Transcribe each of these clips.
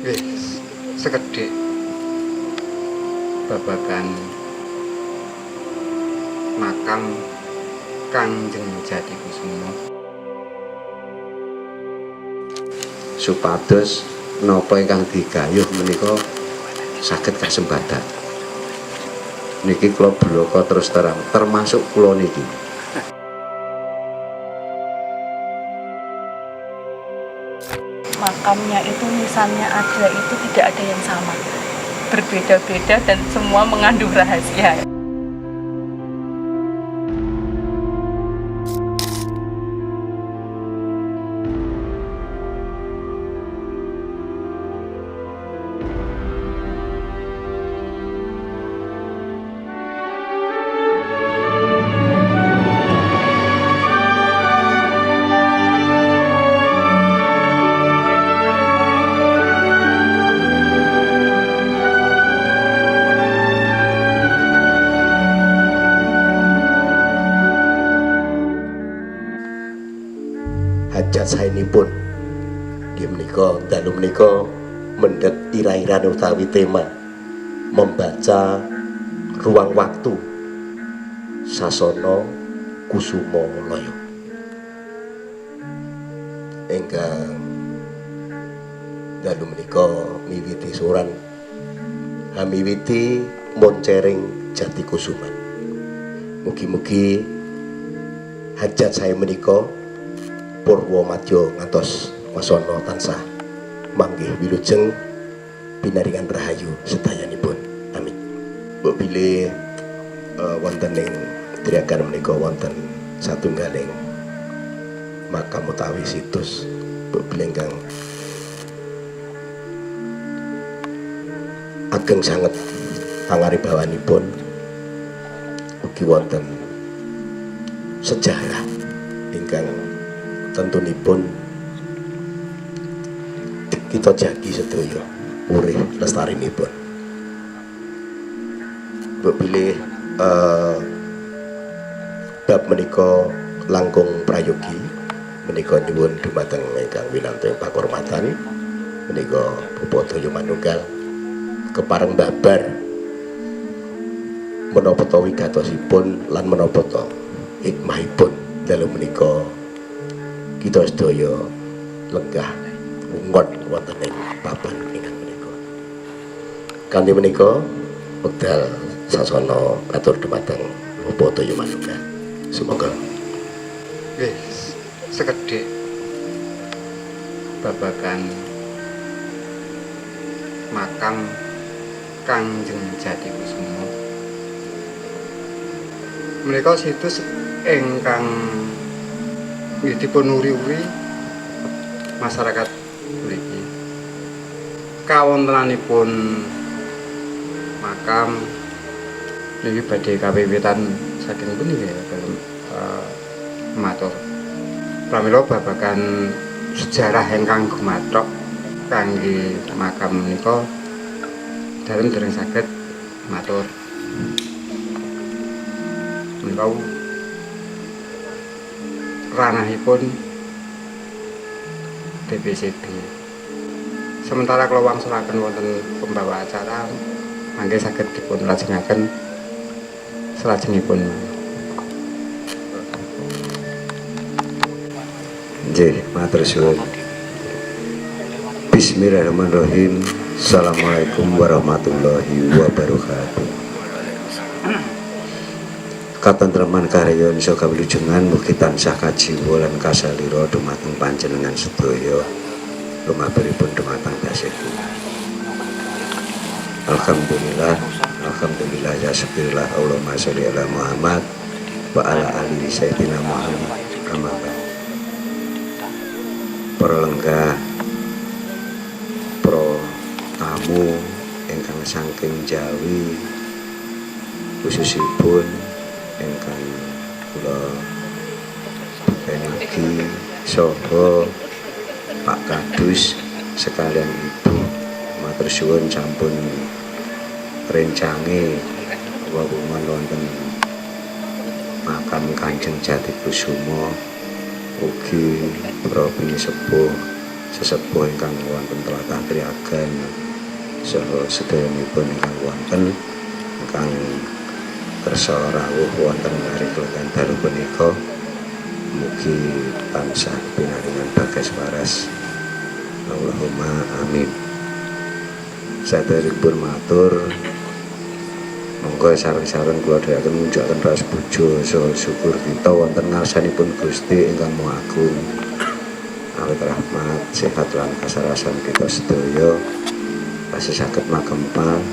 Wis sekedhik babagan makam Kanjeng Jatikusuma supados napa ingkang digayuh menika saged kasempatan niki kula bloko terus terang termasuk kula niki. Makamnya itu nisannya ada itu tidak ada yang sama, berbeda-beda dan semua mengandung rahasia. Hajat saenipun nggih menika dalu menika mendhet ira-iran utawi tema membaca ruang waktu Sasana Kusuma Laya ingkang dalu menika miwiti soran hamiwiti moncering Jatikusuman. Mugi-mugi hajat saya menika Purwa madya ngantos wasana tansah manggih wilujeng pinaringan rahayu sedayanipun. Amin. Mbok bilih wonten ing driagan menika wonten satunggaling makam utawi situs mbok bilih ingkang ageng sanget pangaribawanipun ugi wonten sejarah ingkang tentunipun kita jagi sedaya urip lestarinipun. Mbok bilih bab menika langkung prayogi menika nyuwun dumateng ingkang winantu pakurmatan menika Bapak Daya Manunggal kepareng babar menapa ta wigatosipun lan menapa ta hikmahipun dalu menika kita sedaya lenggah ngot wonten ing papan ingkang menika. Kanthi menika wekdal sasana atur dumateng Bapak Daya Manunggal. Semoga wis sekedhik babagan makam Kanjeng Jatikusuma menika situs ingkang dipun uri-uri masyarakat mriki. Kawontenanipun makam niki badhe kawiwitan saking pundi ya dalem matur. Pramila babagan sejarah ingkang gumathok kangge makam menika dalem dereng saged matur. Menika ranahipun DPCB. Sementara kalau wangsulaken wonten pembawa acara mangke saged dipun lajengaken salajengipun. nggih matur suwun. Bismillahirrahmanirrahim. Assalamualaikum warahmatullahi wabarakatuh. Katentreman karyon isa kawilujengan mugi tansah kajiwa lan kasalira dumateng panjenengan sedaya lumabaripun dumateng daseku. Alhamdulillah, alhamdulillah ya syukurillah Allahumma sholli ala Muhammad wa ala ali sayyidina Muhammad. Amma ba'd. Para lenggah, pro tamu ingkang saking Jawi khususipun ingkang kula bengi saha Pak Kadus sekalian Ibu matur suwun sampun rencange wewungan wonten makam Kanjeng Jatikusuma ugi para sepuh sesepuh ingkang wonten tlatah Triagan saha sedayanipun ingkang wonten ingkang kersa rawuh wonten hari kelenggan dalu punika mugi tansah pinaringan bagas waras. Allahumma amin. Saderengipun matur monggo sareng-sareng kula dherekaken munjukaken ras puja saha syukur kita wonten ngarsanipun Gusti ingkang Maha Agung. Awit rahmat, sehat lan kasarasan kita sedaya tasih saged makempal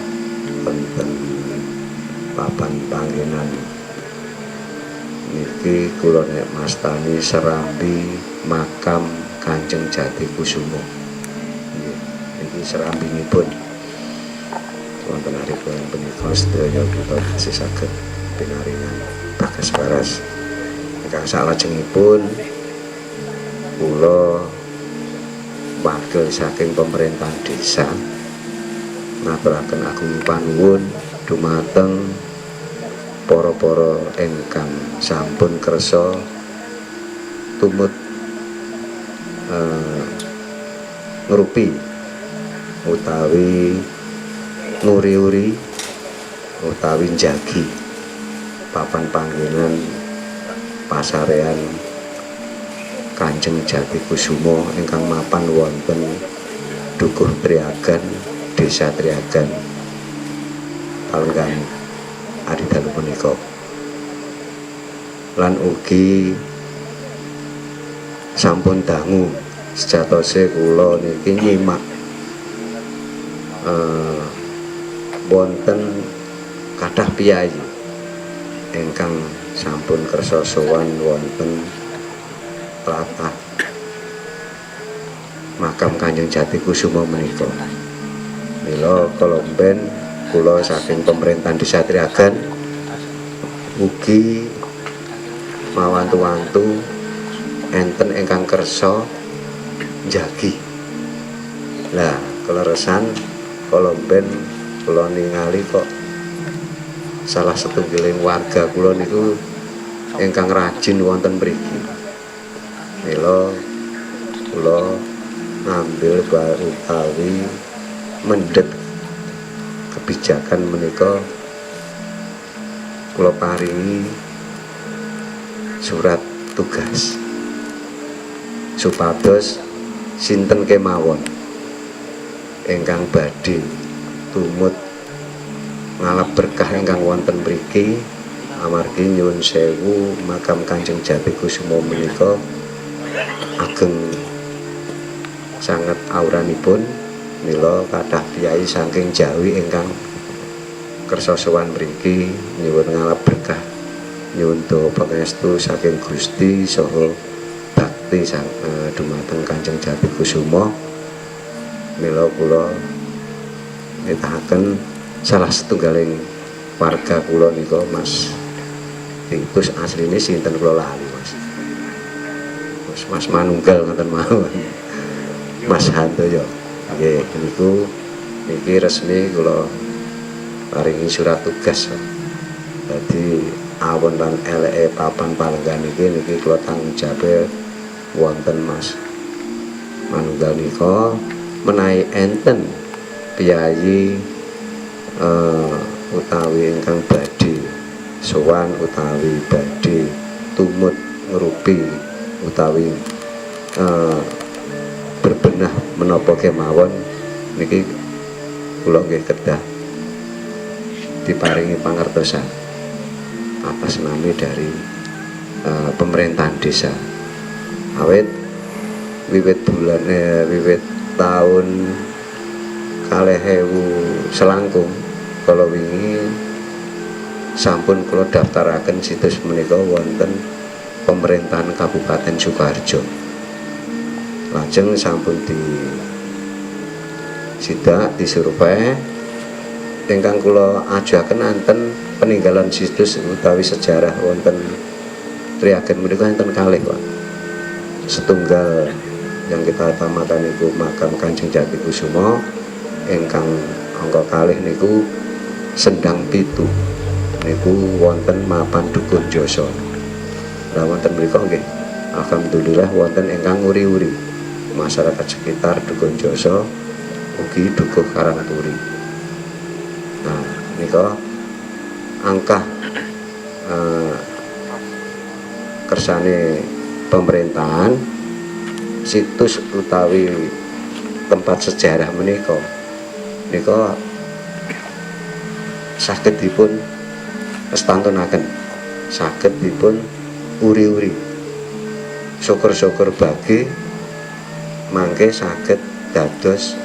wonten papan panggenan niki kula nek mastani serambi makam Kanjeng Jati Kusumo. Nggih, niki serambinipun wonten hari bulan punika sedaya kita tasih saged pinaringan bagas waras. Ingkang salajengipun kula wakil saking pemerintahan desa ngaturaken agung panuwun dumateng para-para ingkang sampun kersa tumut ngrupi utawi nguri-uri utawi njagi papan panggenan pasarean Kanjeng Jati Kusumo ingkang mapan wonten Dukuh Triagan, Desa Triagan, Palenggan Adidalu punika. Lan ugi sampun dangu sejatose kula niki nyimak wonten kathah piyayi ingkang sampun kersa sowan wonten tlatah makam Kanjeng Jati Kusumo menika. Mila kala mben kula saking pemerintahan Desa Triagan ugi mawantu-wantu enten ingkang kersa njagi. Lah keleresan kala mben kula ningali kok salah setunggiling warga kula niku ingkang rajin wonten mriki. Mila kula ngambil utawi mendhet kebijakan menika kula paringi surat tugas supados sinten kemawon ingkang badhe tumut ngalap berkah ingkang wonten mriki amargi nyuwun sewu makam Kanjeng Jati Kusumo menika ageng sangat auranipun. Mila kathah piyai saking Jawi ingkang kersa sowan mriki nyuwun ngalap berkah nyuwun dawa pangestu saking Gusti saha bakti dumateng Kanjeng Jati Kusumo. Mila kula nitahaken salah setunggaling warga kula nika Mas Titus asline sinten kula lali Mas Manunggal ngoten mawon. Mas Handoyo. Nggih niku niki resmi kula paringi surat tugas. Dadi awon lan eleke papan Palenggan niki kula tanggung jawab wonten Mas Manunggal nika menawi enten piyayi utawi ingkang badhe sowan utawi badhe tumut ngrupi utawi berbenah menapa kemawon niki kula nggih kedah diparingi pangertosan atas nami dari pemerintahan desa. Awit wiwit tahun 2000 selangkung kala wingi sampun kula daftaraken situs menika wonten pemerintahan Kabupaten Sukoharjo. Lajeng sampun sidak disurvei ingkang kula ajuaken anten peninggalan situs utawi sejarah wonten Triagen menika enten kalih Pak. Setunggal yang kita utamakan niku makam Kanjeng Jati Kusumo ingkang angka kalih niku Sendang Pitu niku wonten mapan Dukuh Joso. Lah wonten mriku nggih alhamdulillah wonten ingkang uri-uri masyarakat sekitar Dukuh Jasa ugi Dukuh Karangturi. Nah, nika angkah kersane pemerintahan situs utawi tempat sejarah menika saged dipun estantunaken, saged dipun uri-uri, syukur-syukur bagi mangke saged dados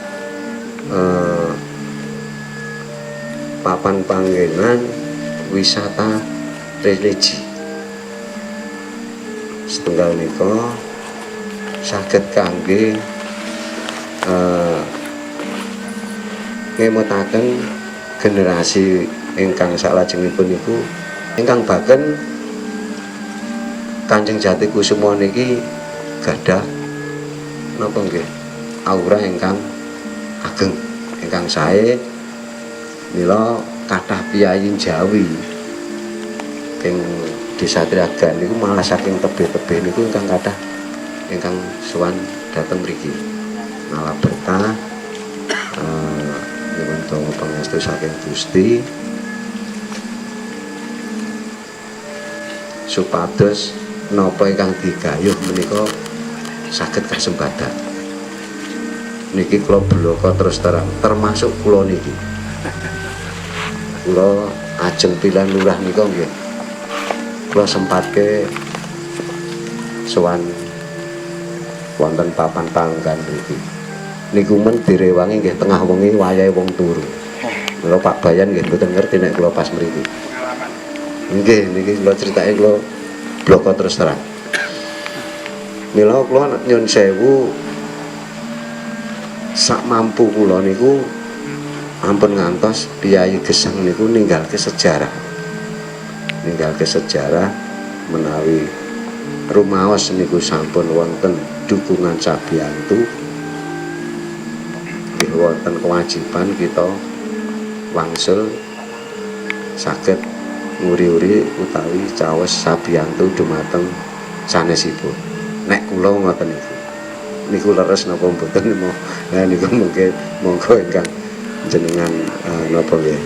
papan panggenan wisata religi. Setunggal nika saged kangge ngemutaken generasi ingkang salajengipun niku ingkang baken Kanjeng Jatikusuma niki gadah napa nggih aura ingkang ageng ingkang sae. Mila kathah piyayi Jawi ing Desa Triagan niku malah saking tebih-tebih niku ingkang kathah ingkang sowan dhateng mriki malah berkah nyuwun donga pangestu saking Gusti supados napa ingkang digayuh menika saged kasembadan. Niki kula bloko terus terang termasuk kula niki. Kula ajeng pilihan lurah nika nggih kula sempatke sowan wonten papan panggan mriki. Niku men direwangi nggih tengah wengi wayahe wong turu. Mula Pak Bayan nggih mboten ngerti nek kula pas mriki. Nggih niki kula critake kula bloko terus terang. Mila kula nyun sewu sak mampu kula niku ampun ngantos Piyayi Gesang niku ninggalke sejarah. Ninggalke sejarah menawi rumaos niku sampun wonten dukungan sabiyantu. Nggih wonten kewajiban kita wangsul saged nguri-uri utawi caos sabiyantu dumateng sanesipun. Nek kula ngoten niku. Niku leres napa mboten mau. Nah niku mungkin monggo ingkang jenengan napa nggih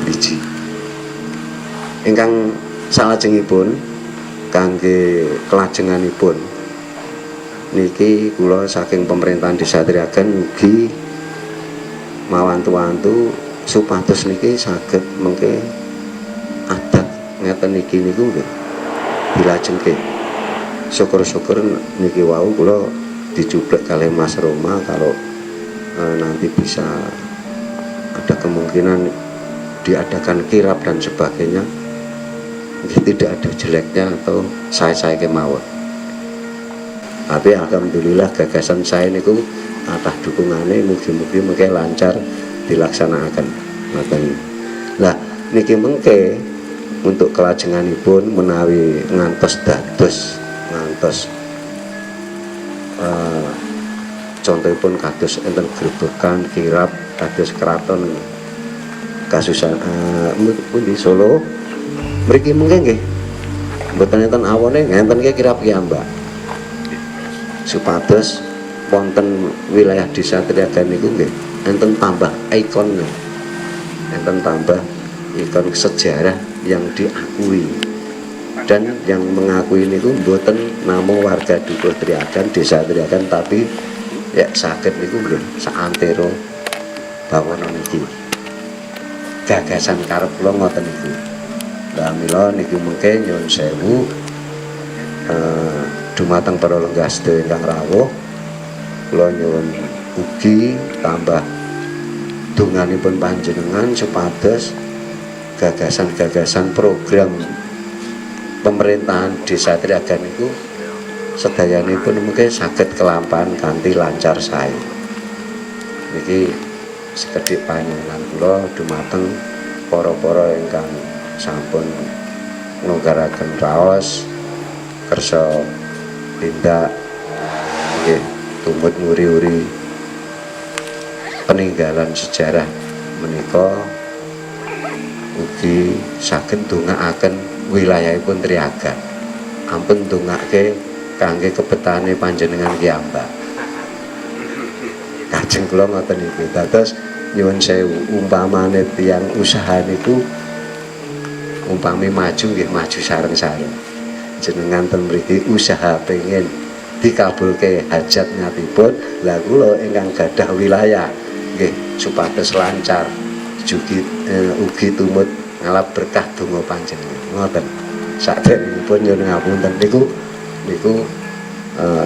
biji. Ingkang salajengipun kangge kelajenganipun niki kula saking pemerintahan Desa Triagan ugi mawantu-wantu supados niki saged mengke adat ngeten niki niku nggih dilajengke. Syukur-syukur niki wau kula dicublek kalih Mas Roma kalau nanti bisa ada kemungkinan diadakan kirap dan sebagainya, tidak ada jeleknya atau saya kemawon. Tapi alhamdulillah gagasan saya niku atas dukungannya mugi-mugi mengke lancar dilaksanakan. Lah niki mengke untuk kelajenganipun menawi ngantos dados ngantos contohipun kados enten grebekan kirap kados keraton kasusan pundi Solo mriki mungkin nggih mboten enten awone ngenten nggih kirap piyambak supados wonten wilayah Desa Triagan niku nggih enten tambah ikon enten tambah ikon sejarah yang diakui dan yang mengakui niku mboten namung warga Dukuh Triagan Desa Triagan tapi ya saged niku lho saantero bawana niki gagasan karep kula ngoten niku. Lah mila niku mengke nyuwun sewu dumateng para lenggah sedaya ingkang rawuh kula nyuwun ugi tambah donganipun panjenengan supados gagasan-gagasan program pemerintahan Desa Triagan niku sedayanipun mungkin saged kelampahan kanthi lancar sae. Niki sekedhik panjenengan kula dumateng para-para ingkang sampun nglonggaraken raos kersa tindak nggih tumut nguri-uri peninggalan sejarah menika ugi saged ndongaaken wilayahipun Triagan. Ampun ndongake kangge kebetane panjenengan ki ambak. lajeng kula ngoten niku. Dados nyuwun sewu umpamane tiyang usaha niku umpami maju nggih maju sareng-sareng. Jenengan ten mriki usaha pengen dikabulke hajat-nyatipun, lah kula ingkang gadah wilayah nggih supados lancar ugi tumut ngalap berkah donga panjenengan. Ngoten. Saderengipun nyuwun ngapunten niku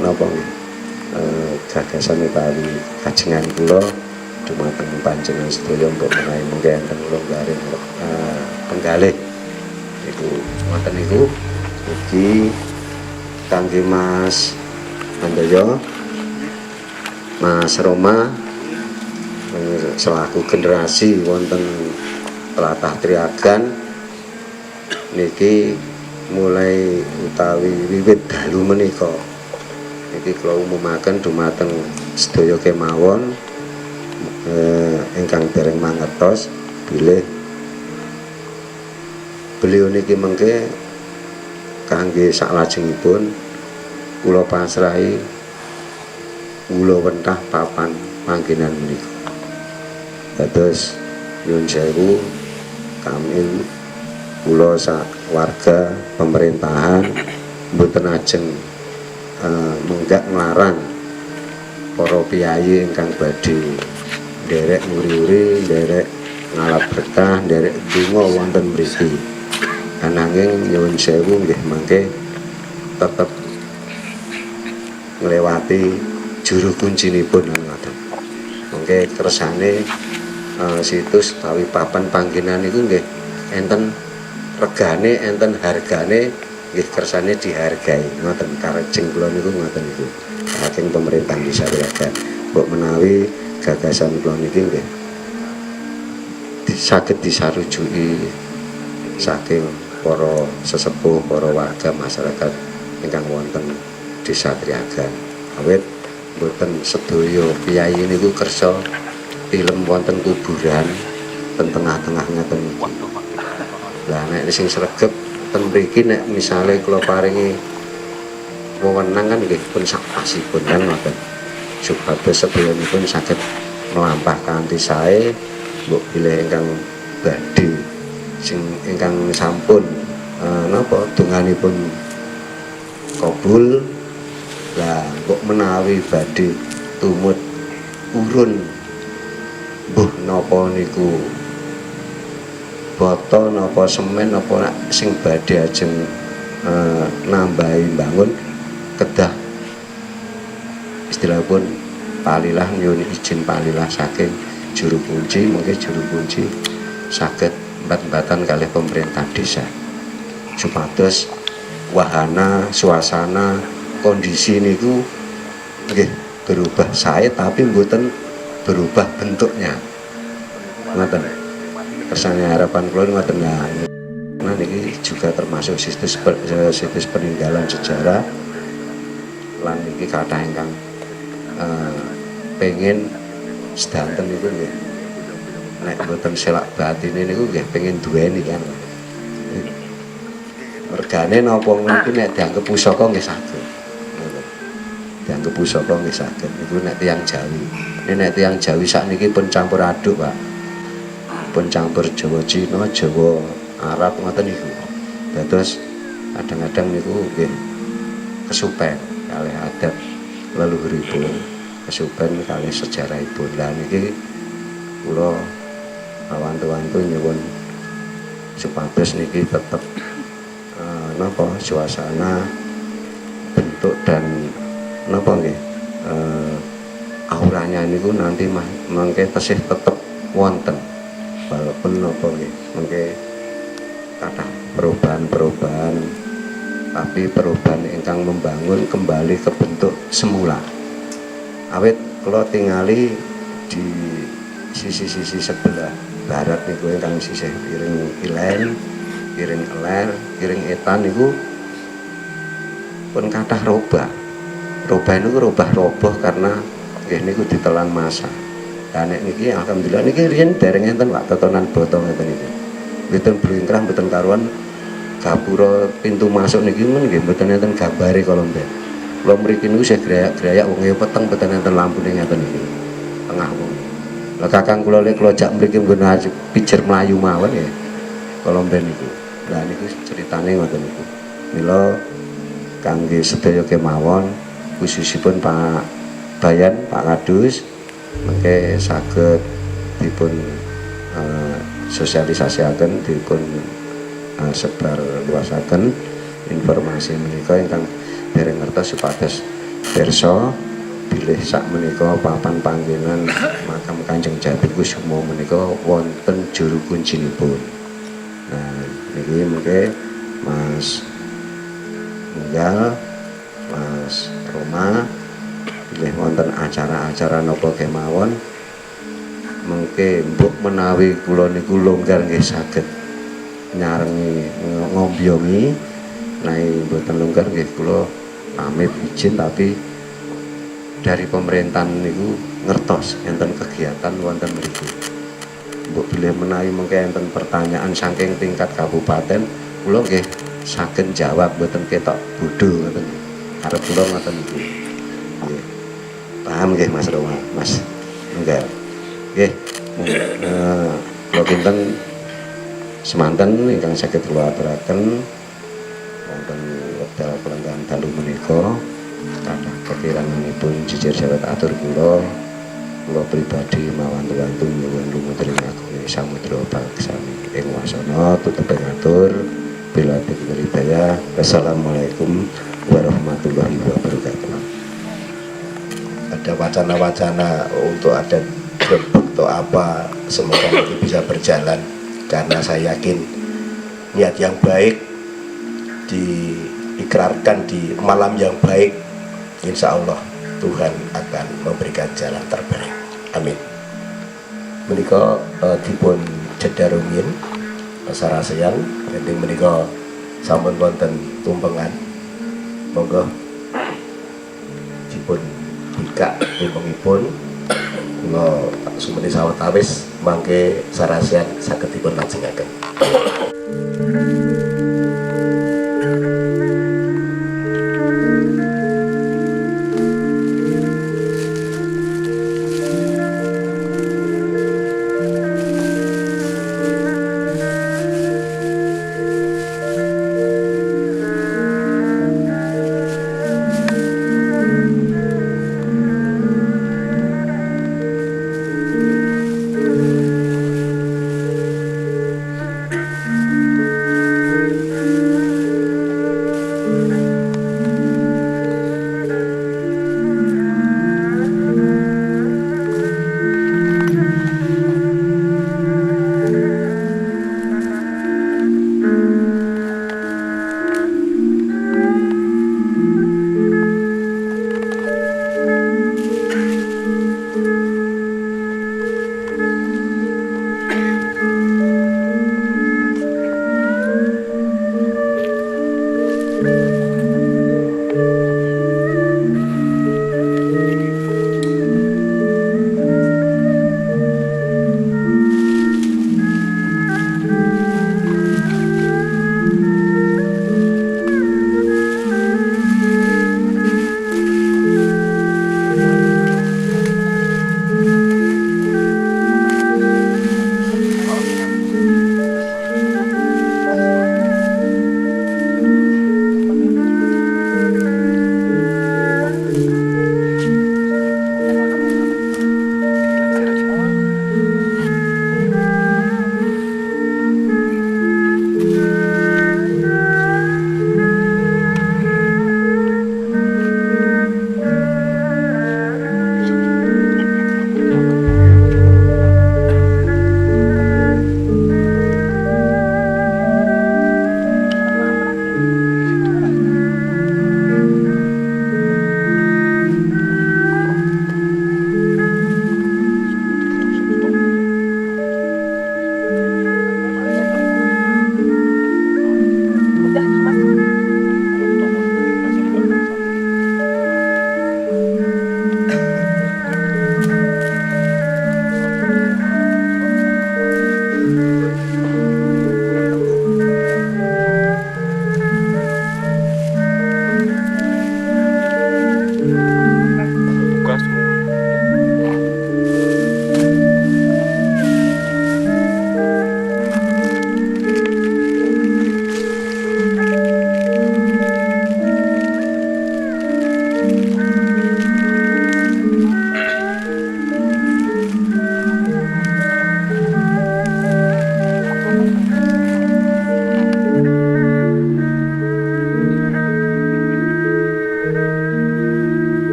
napa nggih gagasan utawi kajengan kula dumateng panjenengan sedaya mbok menawi mengke enten kula garing penggalih niku ngoten niku ugi kangge Mas Handoyo, Mas Roma selaku generasi wonten tlatah Triagan niki mulai utawi wiwit dalu menika niki kula umumaken dumateng sedaya kemawon ingkang dereng mangertos bilih beliau niki mengke kangge saklajengipun kula pasrahi kula wentah papan panggenan menika. Dados nyuwun sewu kami kula sak warga pemerintahan mboten ajeng menggak nglarang para piyayi ingkang badhe nderek nguri-uri, nderek ngalap berkah, nderek donga wonten mriki. Ananging nyuwun sewu nggih mangke tetep nglewati juru kuncinipun ngoten. Mangke kersane situs utawi papan panggenan niku nggih enten regane, enten hargane, nggih kersane dihargai ngoten. Karejeng kula niku ngoten niku. Saking pemerintah Desa Triagan mbok menawi gagasan kula niki nggih saged disarujuki saking para sesepuh, para warga masyarakat ingkang wonten Desa Triagan. Awit mboten sedaya piyayi niku kersa film wonten kuburan ten tengah-tengah ngaten niki. Lah nek sing sregep ten mriki nek misale kula paringi wewenang kan nggih pun sak pasipun kan ngoten. Supados sedayanipun saged melampah kanthi sae mbok bilih ingkang badhe sing ingkang sampun napa donganipun kabul. Lah kok menawi badhe tumut urun mbuh napa niku boto napa semen napa sing badhe ajeng nambahi bangun kedah istilahipun palilah nyuwun izin palilah saking juru kunci, mungkin juru kunci saged embat-embatan kalih pemerintah desa supados wahana suasana kondisi niku nggih berubah sae tapi mboten berubah bentuknya ngoten. Kersane harapan kula ngoten. Nah niki juga termasuk situs peninggalan sejarah lan niki kathah ingkang pengen sedanten niku nggih nek mboten selak batine niku nggih pengen duweni kan. Regane napa mungkin nek dianggep pusaka nggih saged. Dianggep pusaka nggih saged. Niku nek tiyang Jawi. Nek tiyang Jawi sakniki pun campur aduk, Pak. Pun campur Jawa Cina, Jawa Arab ngoten niku. Dados kadang-kadang niku nggih kesupen kalih adat leluhuripun, kesupen kalih sejarahipun. Lah niki kula awantu-wantu nyuwun supados niki tetep napa suasana bentuk dan napa nggih auranya niku nanti mangke tesih tetep wonten walaupun napa nggih mangke kathah perubahan-perubahan tapi perubahan ingkang membangun kembali ke bentuk semula. Awit kula tingali di sisi-sisi sebelah barat niku ingkang sisih Piring Ilen, Piring Eler, Piring Etan niku pun kathah robah. Robah niku robah roboh karena nggih niku ditelan masa. Lah nek niki alhamdulillah niki riyen dereng enten Pak totonan botong ngeten niku. Mboten blingkrah mboten karuan gapura pintu masuk niki men nggih mboten enten gambare kala mben. Kula mriki niku sih grayak-grayak wong peteng mboten enten lampune ngeten niki. tengah wengi. Lah Kakang kula lek kula jak mriki nggon pijer mlayu mawon ya. Kala mben niku. Lah niku ceritane ngoten niku. Mila kangge sedaya kemawon khususipun Pak Bayan, Pak Kadus mengke saged dipun sosialisasiaken, dipun sebar luasaken informasi menika ingkang dereng ngertos supados pirsa bilih sak menika papan panggenan makam Kanjeng Jati Kusumo menika wonten juru kuncinipun. Nah, niki mengke Mas Munggal, Mas Roma bilih wonten acara-acara napa kemawon mengke mbok menawi kula niku longgar nggih saged nyarengi ngombiongi naik mboten longgar nggih kula pamit izin tapi dari pemerintahan niku ngertos enten kegiatan wonten mriku. Mbok bilih menawi mengke enten pertanyaan saking tingkat kabupaten kula nggih saged jawab mboten ketok bodho ngoten. Arep kula ngoten niku. Nggih. Paham nggih Mas Roma, Mas Munggal. Nggih. Kula kinten semanten ingkang saged kula aturaken wonten wekdal pelenggan dalu menika kathah kekiranganipun jejer jawet atur kula pribadi mawantu-wantu nyuwun lumutring agung samudra paksami ing wasana tutup ngatur bila hidayah. Wassalamualaikum warahmatullahi wabarakatuh. Ada wacana-wacana untuk ada grebek atau apa, semoga itu bisa berjalan karena saya yakin niat yang baik diikrarkan di malam yang baik, insya Allah Tuhan akan memberikan jalan terbaik. Amin. Menika dipun jedarungin saraseyan gending menika sampun wonten tumpengan. Monggo dipun bikak tumpengipun kula sumeni sawetawis mangke saraseyan saged dipun lajengaken.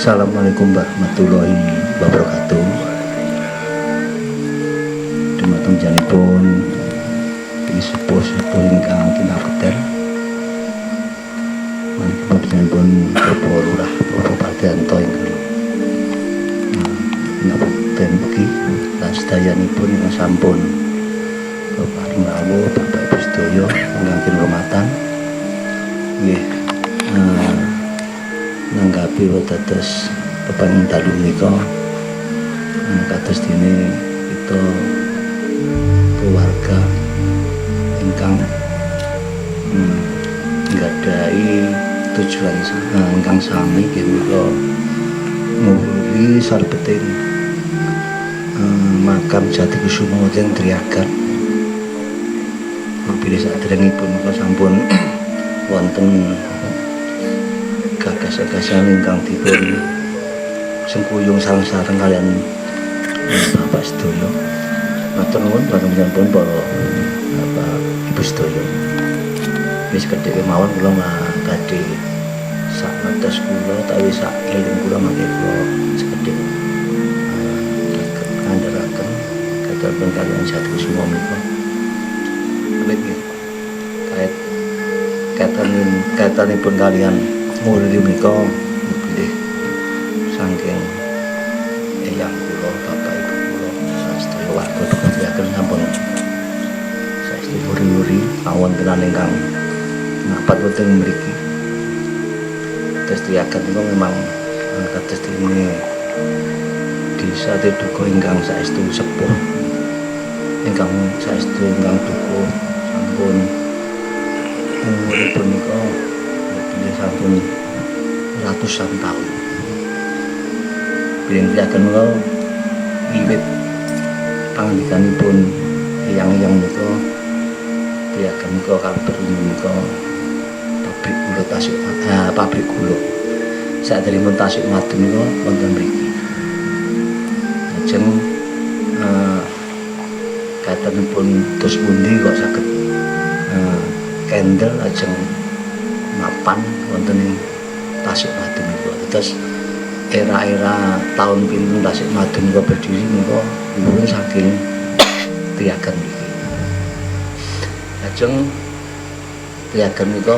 Assalamualaikum warahmatullahi wabarakatuh. Dumateng janipun ing sepuh-sepuh ingkang kinabekten. Maniki panjenenganipun Bapak Lurah Bapak Pardianto ingkang kinabekten ugi lan sedayanipun ingkang sampun keparing rawuh Bapak Ibu sedaya ingkang kinurmatan. Nggih, nanggapi wetetes pepanjen dalu menika kados dene kita keluarga ingkang nggadhahi tujuan ingkang sami inggih menika nguwuri sarbeting makam Jati Kusuma wonten Triagan. Bilih saderengipun menika sampun wonten gagasan-gagasan ingkang dipun sengkuyung sareng-sareng kalian Bapak sedaya. Matur nuwun panjenenganipun para Bapak Ibu sedaya. Wis kedheke mawon kula badhe sak ngantos kula utawi sak eling kula mangke kula sekedhik ngandharaken kagem kalian Jati Kusuma menika. Nggih. Kaitanipun kalian ngurili menika bilih saking eyang kula Bapak Ibu kula sedaya warga Triagan sampun saestu wuri-wuri awontenan ingkang ngapat wonten mriki. Terus Triagan menika memang kados dene desa Teduka ingkang saestu sepuh ingkang saestu ingkang dukuh sampun umuripun menika sampun ratusan tahun. Bilih Triagan menika wiwit pangandikanipun eyang-eyang menika Triagan menika kabar menika pabrik gula Tasik pabrik gula saderengipun Tasik Madu menika wonten mriki. Lajeng kaitanipun dos pundi kok saged kendel lajeng mapan wonten ing Tasik Madu menika. Terus era-era tahun pinten Tasik Madu menika berdiri menika nyuwun saking Triagan niki. Lajeng Triagan menika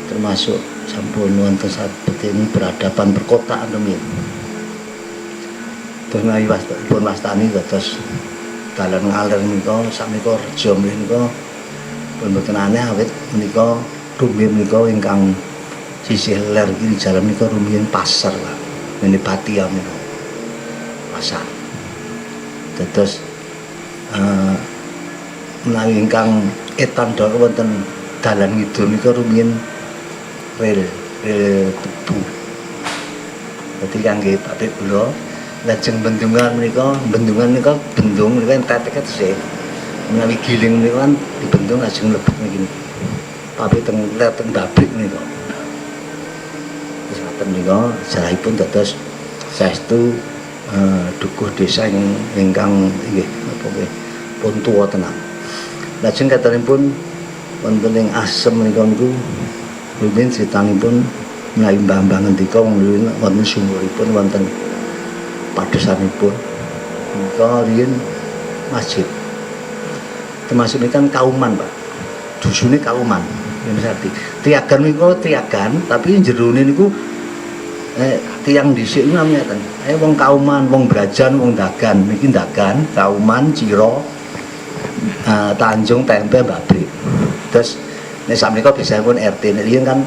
termasuk sampun wonten sabeting peradaban perkotaan rumiyin. Terus pun wastani dados dalan ngalir menika sakmenika reja menika pun boten aneh awit menika rumiyin menika ingkang sisih ler kiri jalan menika rumiyin pasar Pak. Ngene Batia menika. Pasar. Dados menawi ingkang etan dawuh wonten dalan ngidul menika rumiyin rel tebu. Dadi kangge pabrik gula lajeng bendungan menika bendung menika tetek sih. Menawi giling menika kan dibendung lajeng mlebet niki. Pabrik teng pabrik menika. Wis ngaten menika sejarahipun dados saestu dukuh desa ingkang nggih napa nggih pun tuwa tenan. Lajeng katenipun wonten ing Asem menika niku rumiyin critanipun menawi mbah-mbah ngendika wonten sumuripun wonten padosanipun menika riyin masjid. Termasuk ini kan Kauman Pak, dusunnya Kauman. Triagan niku Triagan, tapi jerone niku tiang dhisik niku namanya ten. Wong Kauman, wong Brajan, wong Dagan. Niki Dagan, Kauman, Ciro, Tanjung, Tempe, Babrik. Terus nek sakmenika biasanya RT nek riyen kan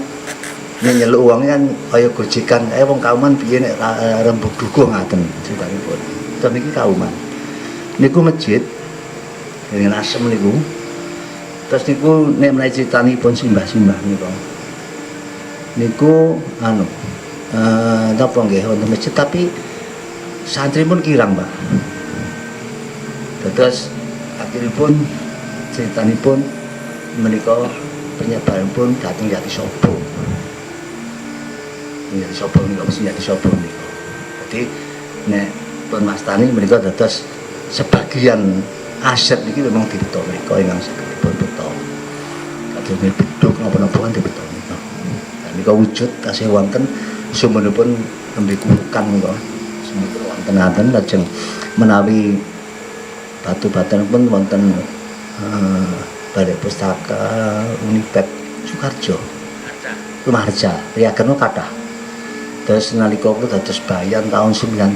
nek nyeluk uang kan kaya gojekan. Wong Kauman piye nek rembug dukuh ngaten ceritanyipun. Terus niki Kauman. Niku masjid dengan Asem niku. Terus niku nek menawi critanipun simbah-simbah niku. Niku napa nggih wonten masjid tapi santri pun kirang, Pak. Terus akhiripun critanipun menika penyebaranipun dhateng Yati Sobo. Yati Sobo niku mesti Yati Sobo niku. Dadi nek pun mastani menika dados sebagian aset niki memang dibeto mereka ingkang saged dipun beto. Kadene bedhog napa-napa kan dibeto menika. Lan nika wujud tasih wonten sumberipun nembe kurukan menika semenika wonten ngaten lajeng menawi batu-batan pun wonten Balai Pustaka Unipek Sukarjo Rumah Harja riyaken kathah. Terus nalika kula dados bayan taun 19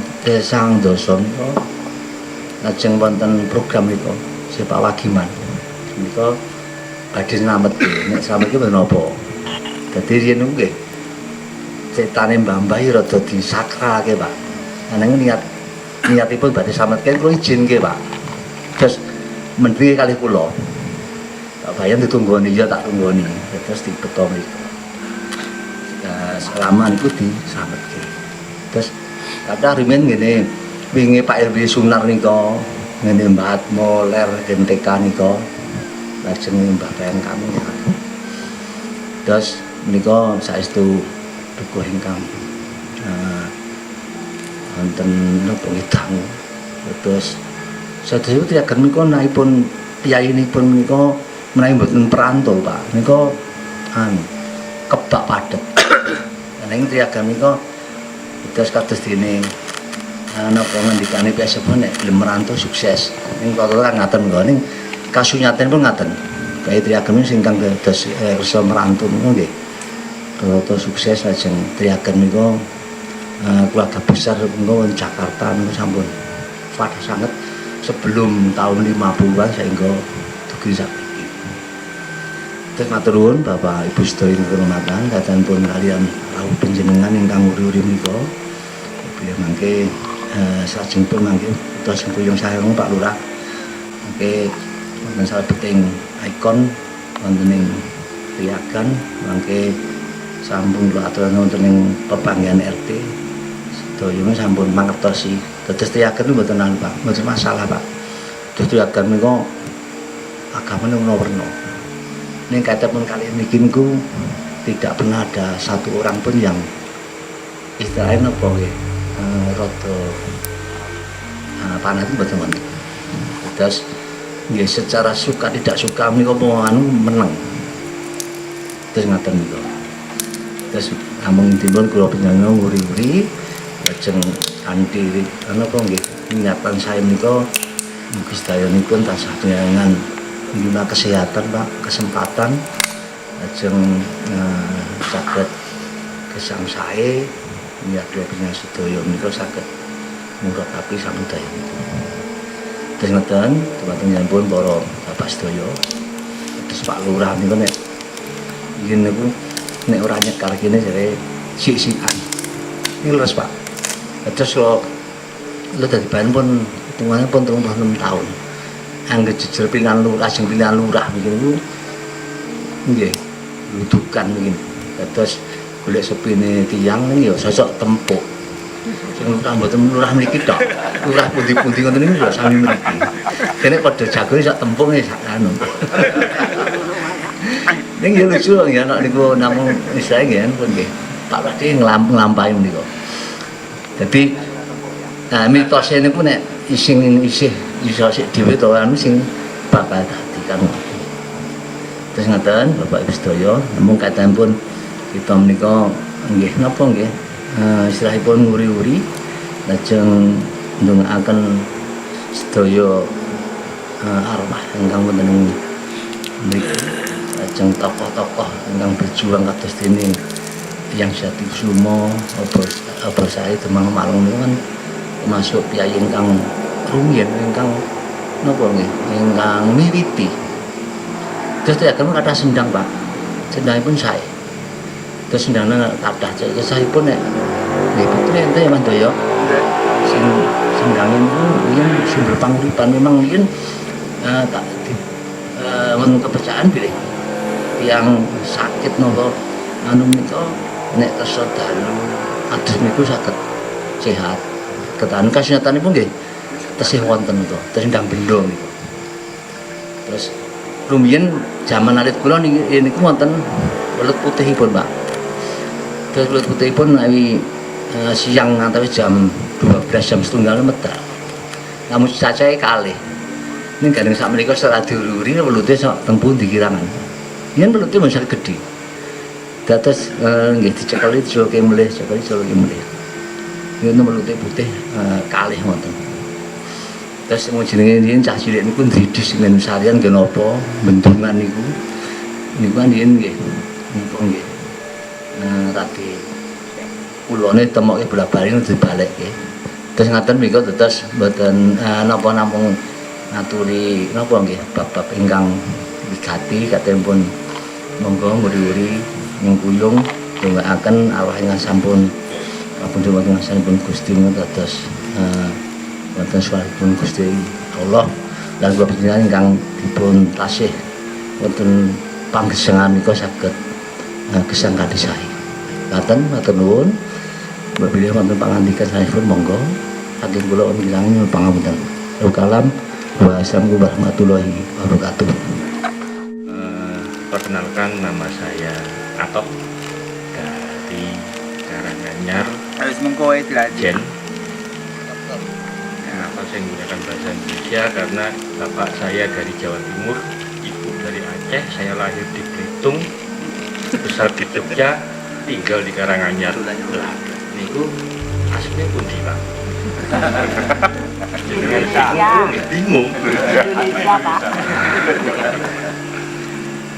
dosa menika lajeng wonten program menika Sepak Wagiman menika badhe slametke nek slametke mboten napa. Dadi riyen niku nggih cetane Mbah-mbah rada disakralke Pak. Nanging niatipun badhe slametke kula ijinke Pak. Terus mendhi kalih kula. Tak bayan ditunggoni ya tak tunggoni. Terus dibeto mriku. Selama niku dislametke. Terus kathah rimen ngene wingi Pak RW Sunar nika ngene Mbah Atmo ler NTK nika lajeng Mbah Bayan kami. Terus menika saestu dukuh ingkang wonten napa ngidang. Terus sedaya tiyang menika naipun piyayinipun menika menawi mboten perantau Pak. Menika kebak padet. Neng triagan menika terus kados dene napa ngendikane piyasipun nek gelem merantau sukses. Ning kula ngaten kok ning kasunyaten pun ngaten. Bae triagan sing kang dados kersa merantau menika nggih. Rata sukses lajeng triagan menika keluarga besar menika wonten Jakarta menika sampun padah sanget sebelum tahun 50-an sehingga dugi sakniki. Terus matur nuwun Bapak Ibu sedaya ing kehormatan kadanipun kalian rawuh panjenengan ingkang uri-uri menika. Biya mangke salajengipun mangke utawa sing kuyung sareng Pak Lurah. Mangke wonten salebeting ikon wonten ing Riyagan mangke sampun kula aturaken wonten ing pepanggihan RT. Sedaya sampun mangertosi. Dados Riyagan mboten Pak, mboten masalah Pak. Dados Riyagan menika agamane werna-werna. Ini katapun kali ini ku tidak pernah ada satu orang pun yang istilahnya apa ya roto panah itu betul. Terus ya secara suka tidak suka menika anu menang. Terus ngaten niku. Terus namung timbul kula panjenengan nguri-uri lajeng kanthi apa nggih niatan saya menika mugi sedayanipun tansah panjenengan guna kesehatan Pak, kesempatan lajeng saged gesang sae niat kula panjenengan sedaya menika saged murakapi samudaya niku. Terus ngeten teman-teman para bapak sedaya terus Pak Lurah niku nek yen niku nek ora nyekar kene jare sik-sikan. Niku lho Pak. Terus kula dadi bahan pun hitungane pun 36 tahun. Angger jejer pilihan lurah sing pilihan lurah niku nggih ludukan niki. Terus golek sepine tiyang niku ya sosok tempuk. Sing lurah mboten lurah mriki tok. Lurah pundi-pundi ngoten niku ya sami mriki. Dene padha jagone sak tempunge sak anu. Ning ya lucu ya anak niku namung isih nggih pun nggih. Pak Wadi nglampahi niku. Dadi mitose niku nek isih iso sik dhewe to anu sing bakal dadi kan. Terus ngaten Bapak Ibu sedaya, namung kadanipun kita menika nggih napa nggih istilahipun nguri-uri lajeng ndongaaken sedaya arwah ingkang wonten ing mriki lajeng tokoh-tokoh ingkang berjuang kados dene Tiyang Jati Kusuma apa sae Demang Malung niku kan termasuk piyai ingkang rumiyin ingkang napa nggih ingkang miwiti. Terus agama kathah sendang Pak. Sendangipun sae. Terus sendangna kathah saipun nek nggih putra ente ya Mandaya. Sing sendange niku yen sumber panguripan memang yen wonten kepercayaan bilih yang sakit napa anu menika nek kersa dalu adus niku saged sehat. Ketan kasunyatanipun nggih tesih wonten to, tesih ndang benda niku. Terus rumiyin jaman alit kula niku wonten welut putihipun, Pak. Terus welut putihipun menawi siang antawis jam 12 jam setunggal medal. Namun cacahe kalih. Ning gandeng sak menika secara diuri welute sak teng pundi kirangan. Yen welute mung saged gedhe. Dados nggih dicekeli joloke mulih, cekeli joloke mulih. Niku nomor putih kalih wonten. Terus mau jenenge riyen cah cilik niku ndridis men sarian nggih napa bendungan niku. Niku kan riyen nggih. Napa nggih. Rati kulone temoke bola-bali dibalekke. Terus ngaten mika tetes mboten napa namung ngaturi napa nggih bab-bab ingkang wigati katempun monggo muri-muri nyengkuyung ndongaaken arwah ingkang sampun kapundhut wonten sampun Gusti dados wonten swaripun Gusti Allah lan kula panjenengan ingkang dipun tasih wonten panggesangan menika saged gesang kadisai. Ngaten matur nuwun. Bila wonten pangandikan sampun monggo saking kula ngilangi pangapunten. Kalam wassalamualaikum warahmatullahi wabarakatuh. Perkenalkan, nama saya Atok dari Karanganyar, Jen. Kenapa saya menggunakan bahasa Indonesia? Karena bapak saya dari Jawa Timur, ibu dari Aceh, saya lahir di Belitung, besar di Jogja, tinggal di Karanganyar. Niku aslinya pundi Pak? Bingung.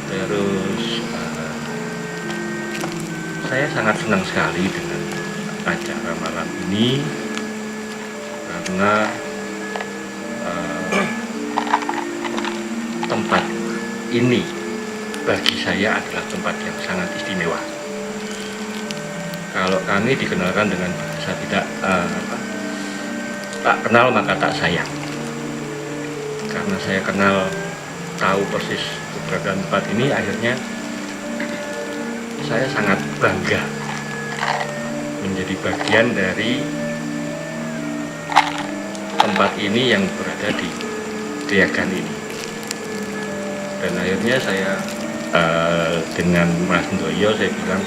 Terus saya sangat senang sekali dengan acara malam ini karena tempat ini bagi saya adalah tempat yang sangat istimewa. Kalau kami dikenalkan dengan bahasa tak kenal maka tak sayang. Karena saya kenal, tahu persis keberadaan tempat ini, akhirnya saya sangat bangga menjadi bagian dari tempat ini yang berada di Kriagan ini. Dan akhirnya saya dengan Mas Ndoyo saya bilang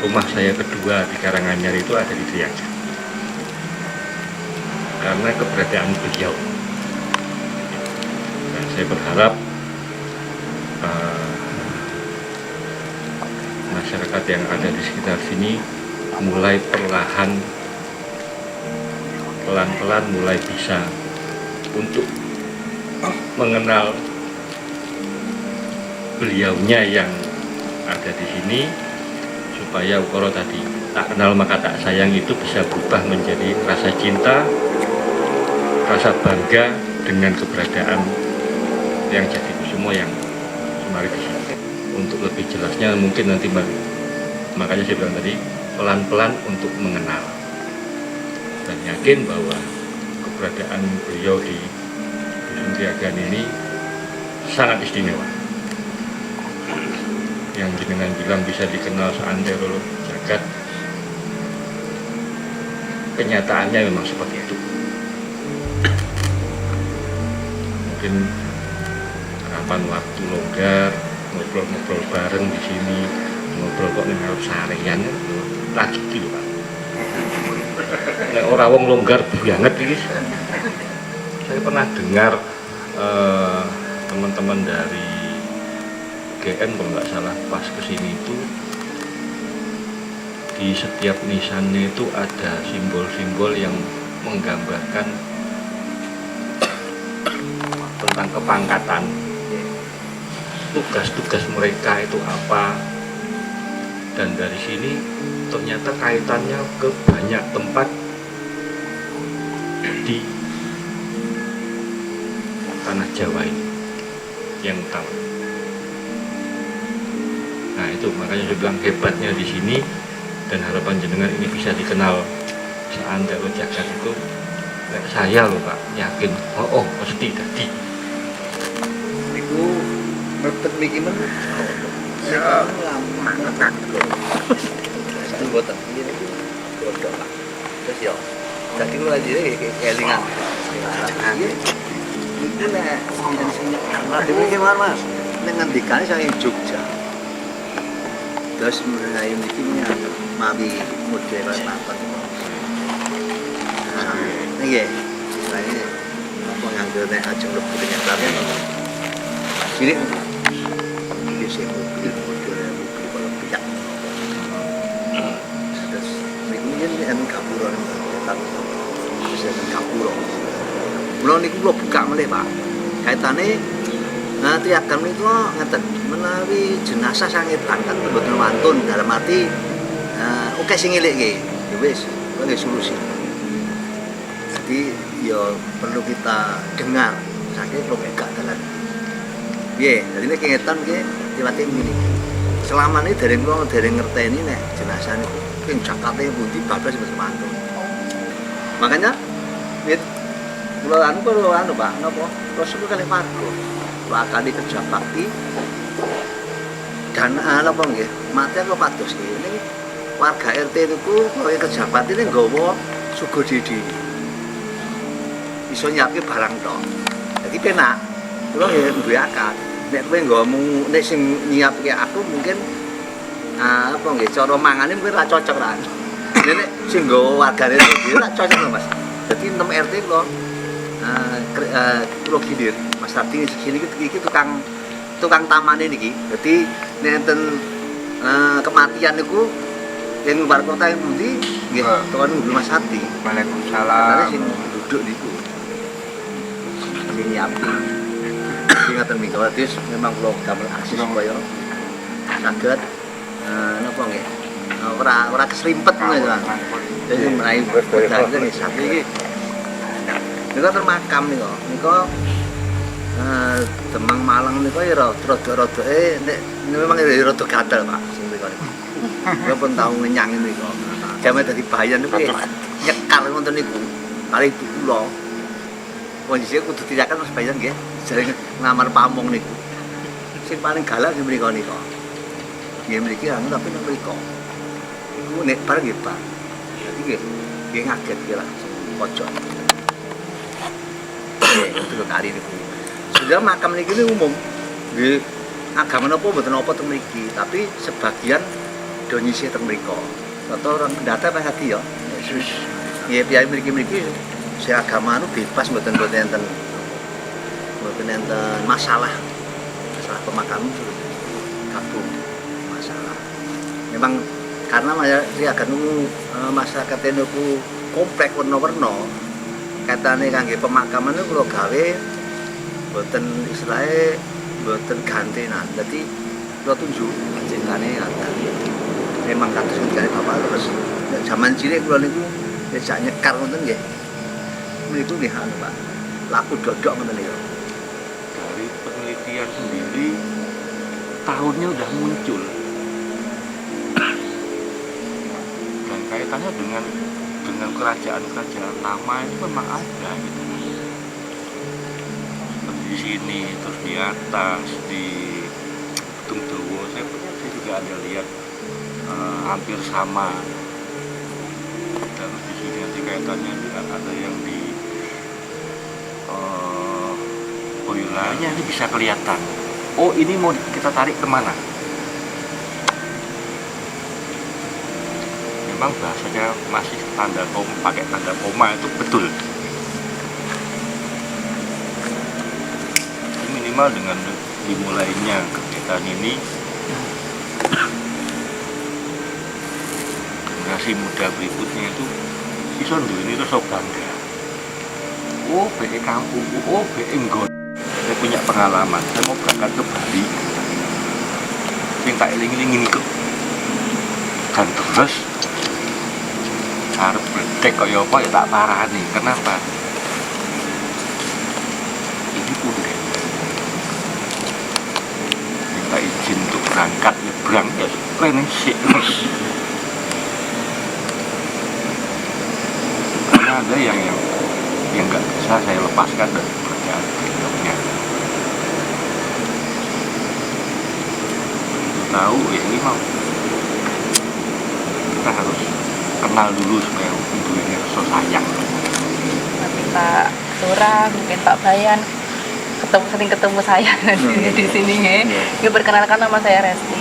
rumah saya kedua di Karanganyar itu ada di Kriagan karena keberadaan beliau. Dan saya berharap masyarakat yang ada di sekitar sini mulai pelan-pelan mulai bisa untuk mengenal beliaunya yang ada di sini, supaya ukara tadi tak kenal maka tak sayang itu bisa berubah menjadi rasa cinta, rasa bangga dengan keberadaan yang jadi semua yang semari di sini. Untuk lebih jelasnya mungkin nanti makanya saya bilang tadi pelan-pelan untuk mengenal dan yakin bahwa keberadaan beliau di Dusun Kriagan ini sangat istimewa. Yang jenengan bilang bisa dikenal seantero jagat, kenyataannya memang seperti itu. Mungkin kapan waktu longgar ngobrol-ngobrol bareng di sini, ngobrol kok ngarep sarean lagi gitu Pak. Nek ora wong longgar banget iki. Saya pernah dengar teman-teman dari GN kalau nggak salah pas kesini itu di setiap nisannya itu ada simbol-simbol yang menggambarkan tentang kepangkatan, tugas-tugas mereka itu apa, dan dari sini ternyata kaitannya ke banyak tempat di tanah Jawa ini yang utama. Nah itu makanya saya bilang hebatnya di sini, dan harapan jenengan ini bisa dikenal seantero jagat itu. Saya loh Pak yakin, oh pasti tadi. Niku mepet miki men. Ya, itu boten. Ini boten Pak. Terus yo. Dadi kula dhewe kelingan. Iku nek sini. Dhewe ki Mas. Nek ngendikane saya Jogja. Terus mulai niki mawi model mapan. Nggih. Saya apa nganggo nek ajeng lebu dengan kalian. Cilik. Iki sing mobil kalau pijak. Terus niku yen anu kaburan. masyarakat Presiden Kapuro. Mula niku kula buka malih Pak. Kaitane tiakan niku ngeten, menawi jenazah sangetan kan mboten wantun dalam arti oke sing ngilik ya wis nggih solusi. Jadi ya perlu kita dengar saking kula gak dalan. Piye? Dadi nek ngetan nggih tiwate ngene. Selama ini dereng kula dereng ngerteni nek jenazah niku ping jakate pundi bablas mboten wantun. Makanya kula anu Pak, napa? Rasul kalih marga. Wakani kerja bakti dan apa nggih? Mati kok pados nggih. Ini warga RT niku kowe kerja bakti ini nggawa sugo didi. Iso nyiapke barang tok. Dadi penak. Kula nggih duwe akal. Nek kowe nggawamu nek sing nyiapke aku mungkin apa nggih cara mangane mungkin ra cocok ra. Nek sing nggawa wargane dhewe ra cocok lho Mas. Dadi 6 RT kula kula gilir Mas Tardi sini iki tukang tamane niki. Dadi nenten kematian niku ing luar kota yang pundi nggih tuan Guru Mas Tardi. Waalaikumsalam. Sing duduk niku. Sing nyiapke. Iki ngaten mika terus memang kula damel aksi supaya saged napa nggih ora kesrimpet ngono ya. Dadi menawi bodane nggih sapi iki nika termakam nika Demang Malang niku ya rada-rada nek memang rada gatel Pak sing mriko niku. Kula pun tau ngenyang niku. Jame dadi bayan niku nyekal ngoten niku. Kali ibu kula. Kondisi kudu tirakan Mas Bayan nggih. Sering ngamar pamong niku. Sing paling galak nggih mriko nika. Nggih mriki anu tapi nang mriko. Iku nek bareng nggih Pak. Dadi nggih ngaget kira pojok. Itu kali niku. Sudah makam niki umum. Nggih agama napa mboten apa teng mriki, tapi sebagian do nyisih teng mriko. Atau orang pendata Pak Hadi ya. Yesus. Nggih piyai mriki-mriki si agama anu bebas mboten enten masalah. Masalah pemakaman kabung masalah. Memang karena masyarakat niku komplek warna-warna. Katane kangge pemakaman niku kula gawe mboten istilahnya mboten gantenan. Dadi kula tunjuk jenengane memang kados kare Bapak terus zaman cilik kula niku dijak nyekar ngoten nggih. Niku nggih anu Pak. Laku dodok ngoten niku. Dari penelitian sendiri tahunnya udah muncul. Dan kaitannya dengan kerajaan-kerajaan lama itu memang ada gitu. Seperti di sini, terus di atas, di Tungdowo, saya juga ada lihat hampir sama. Terus di sini nanti kaitannya dengan ada yang di Boyolali ini bisa kelihatan. Oh ini mau kita tarik kemana? Memang bahasanya masih pakai tanda koma itu betul. Minimal dengan dimulainya kegiatan ini generasi muda berikutnya itu iso ini terus bangga. Oh BE kampung, oh BE nggon. Saya punya pengalaman, saya mau berangkat ke Bali. Yang tak eling-eling itu dan terus harus berdek kaya apa ya tak parani. Kenapa? Ini udah minta izin untuk berangkat nyebrang ya rene sik karena ada yang nggak bisa saya lepaskan dari pekerjaan beliaunya. Untuk tahu ya ini mau kita harus kenal dulu supaya ibu ini rasa sayang. Nanti Pak Lurah, mungkin Pak Bayan sering ketemu saya di sini nggih. Nggih perkenalkan nama saya Resti.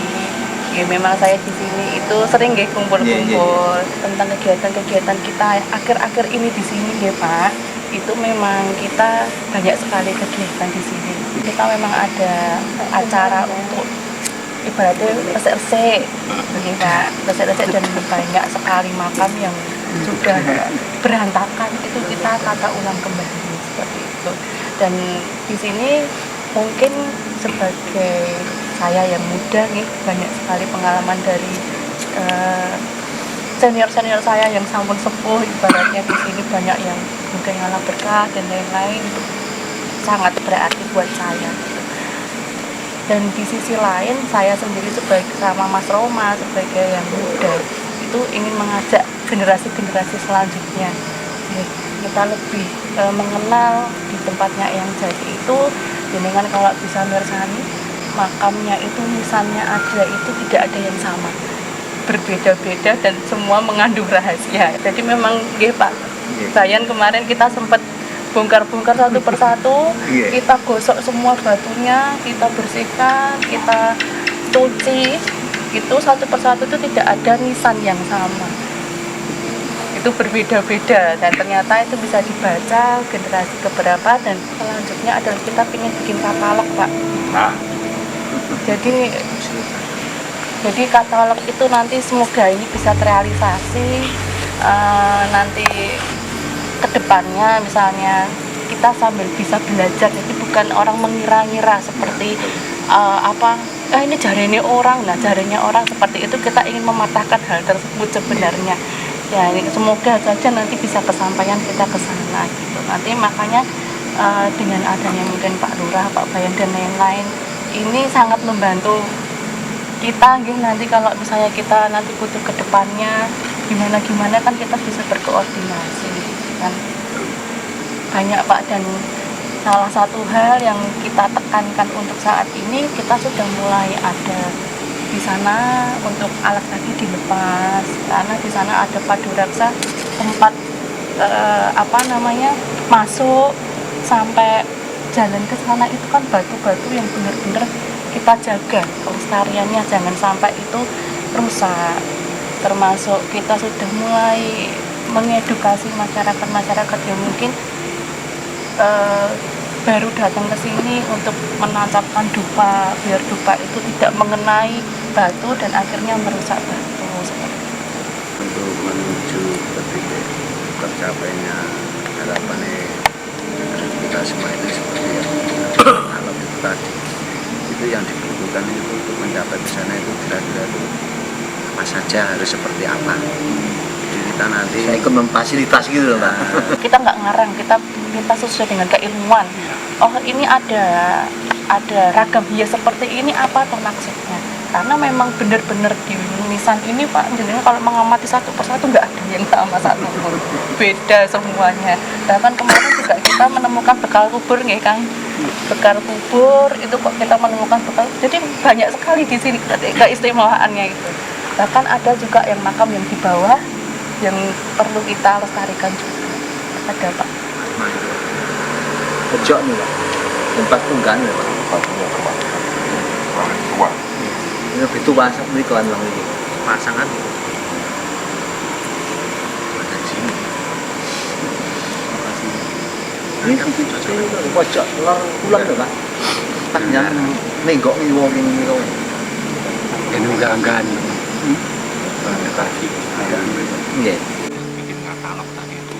Nggih memang saya di sini itu sering nggih kumpul-kumpul tentang kegiatan-kegiatan kita akhir-akhir ini di sini nggih Pak. Itu memang kita banyak sekali kegiatan di sini. Kita memang ada acara untuk ibaratnya resek-resek, Pak, resek-resek dan banyak sekali makam yang sudah berantakan itu kita tata ulang kembali seperti itu. Dan di sini mungkin sebagai saya yang muda nih, banyak sekali pengalaman dari senior-senior saya yang sampun sepuh, ibaratnya di sini banyak yang mungkin ngalah berkah dan lain-lain, itu sangat berarti buat saya. Dan di sisi lain saya sendiri sebagai sama Mas Roma sebagai yang muda itu ingin mengajak generasi-generasi selanjutnya ya, kita lebih mengenal di tempatnya yang jadi itu. Dengan kalau bisa mirsani makamnya itu nisannya ada itu tidak ada yang sama, berbeda-beda dan semua mengandung rahasia. Jadi memang nggih Pak Bayan, kemarin kita sempat bongkar-bongkar satu persatu, kita gosok semua batunya, kita bersihkan, kita cuci, itu satu persatu itu tidak ada nisan yang sama, itu berbeda-beda. Dan ternyata itu bisa dibaca generasi keberapa. Dan selanjutnya adalah kita ingin bikin katalog Pak. Jadi katalog itu nanti semoga ini bisa terrealisasi nanti kedepannya, misalnya kita sambil bisa belajar, jadi bukan orang mengira-ngira seperti ini jarene orang, nah jarene orang seperti itu. Kita ingin mematahkan hal tersebut sebenarnya. Ya ini semoga saja nanti bisa kesampaian kita ke sana gitu. Nanti makanya dengan adanya mungkin Pak Lurah, Pak Bayan dan lain-lain ini sangat membantu kita gitu. Nanti kalau misalnya kita nanti butuh ke depannya gimana kan kita bisa berkoordinasi kan. Banyak Pak, dan salah satu hal yang kita tekankan untuk saat ini, kita sudah mulai ada di sana untuk alat tadi dilepas, karena di sana ada paduraksa tempat masuk sampai jalan ke sana itu kan batu-batu yang benar-benar kita jaga kelestariannya, jangan sampai itu rusak. Termasuk kita sudah mulai mengedukasi masyarakat yang mungkin baru datang ke sini untuk menancapkan dupa, biar dupa itu tidak mengenai batu dan akhirnya merusak batu seperti itu. Untuk menuju ke titik tercapainya harapan kita semua itu seperti yang alam itu tadi, itu yang dibutuhkan itu untuk mencapai ke sana itu kira-kira itu apa saja, harus seperti apa. Jadi kita nanti saya ikut memfasilitasi gitu loh Pak. Kita nggak ngarang, kita sesuai dengan keilmuan. Oh ini ada ragam hias seperti ini, apa tuh maksudnya? Karena memang benar-benar di nisan ini Pak, jadi kalau mengamati satu persatu nggak ada yang sama satu pun, beda semuanya. Bahkan kemarin juga kita menemukan bekal kubur nih Kang, bekal kubur itu kok kita menemukan bekal, jadi banyak sekali di sini keistimewaannya itu. Bahkan ada juga yang makam yang di bawah yang perlu kita lestarikan juga. Ada Pak. Pojok nih Pak, tempat tunggangan ya Pak. Ini itu pasang nih kawan lang ini. pasangan ada di sini. Ini pojok lor pulang ya Pak. Kan yang nenggok nih wong ini kau. Ini enggak tadi Iya. bikin katalog tadi itu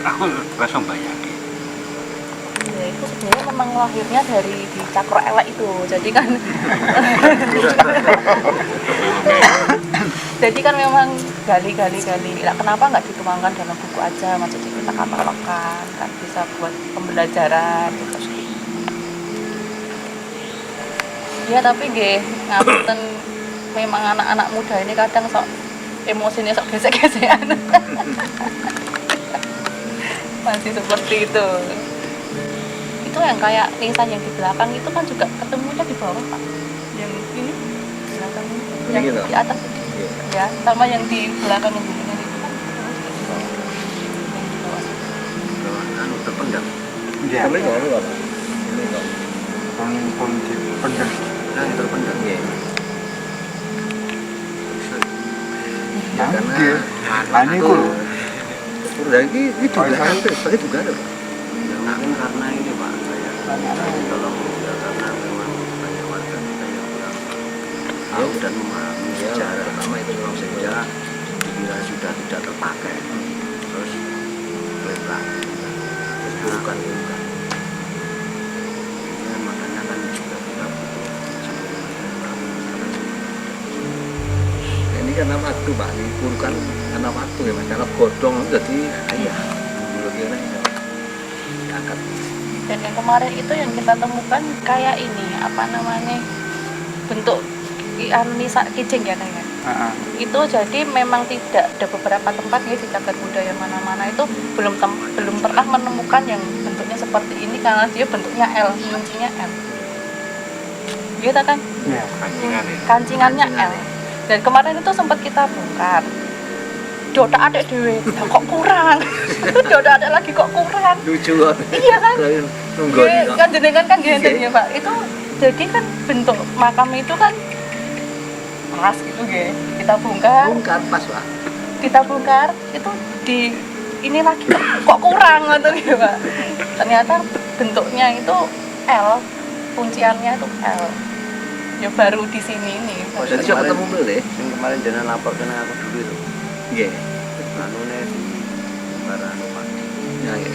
aku rasa bayangin Ya, itu sebenarnya memang lahirnya dari di Cakro Elek itu. Jadi kan jadi kan memang gali. Nah, kenapa nggak dituangkan dalam buku aja? Maksudnya kita katalogkan kan bisa buat pembelajaran gitu. Ya tapi nggih, ngapunten, memang anak-anak muda ini kadang sok emosinya sok gesek-gesekan. Masih seperti itu. Itu yang kayak nisan yang di belakang itu kan juga ketemunya di bawah Pak. Yang ini belakang ini, yang Gitu. di atas ini. Ya, sama yang di belakang yang ini itu kan di bawah. Yang di bawah. Anu terpendam. ya Kami nggak ada Pak. Ini nggak. pun dipendam. Nah, terpendam ya. Ya Nah, karena iya. Nah, ini itu loh. Lagi itu Oh, juga saya- hampir seperti juga ada Pak. ya mungkin karena ini Pak, kayak kalau ya karena memang banyak warga kita yang kurang tahu dan memahami sejarah, terutama itu memang sejarah dikira ya sudah tidak terpakai, terus lebar, terus bukan. Ya, makanya kan juga kita butuh sambutan dari kamu. Ini karena waktu Pak, dikurkan karena waktu ya Mas, karena godong jadi ayah dulu kira diangkat. Dan yang kemarin itu yang kita temukan kayak ini apa namanya bentuk nisa kijing ya kayaknya. Itu jadi memang tidak ada beberapa tempat ya di cagar budaya mana-mana itu belum pernah menemukan yang bentuknya seperti ini karena dia bentuknya L, kuncinya L. Gitu kan? Iya, Kancingannya L. Dan kemarin itu sempat kita bongkar. Doda ada dewe, kok kurang. Doda ada lagi kok kurang. Lucu kok. Iya kan? Nunggu Iya, kan jenengan kan genteng ya Pak. Itu jadi kan bentuk makam itu kan pas gitu ya. Kita bongkar pas Pak. kita bongkar itu di ini lagi kok kurang gitu ya Pak. Ternyata bentuknya itu L, kunciannya itu L. Ya baru di sini ini. Oh, jadi siapa ketemu beli? Yang kemarin jangan lapor ke aku dulu itu. Iya. Anu nih di barang Pak. Ya ya.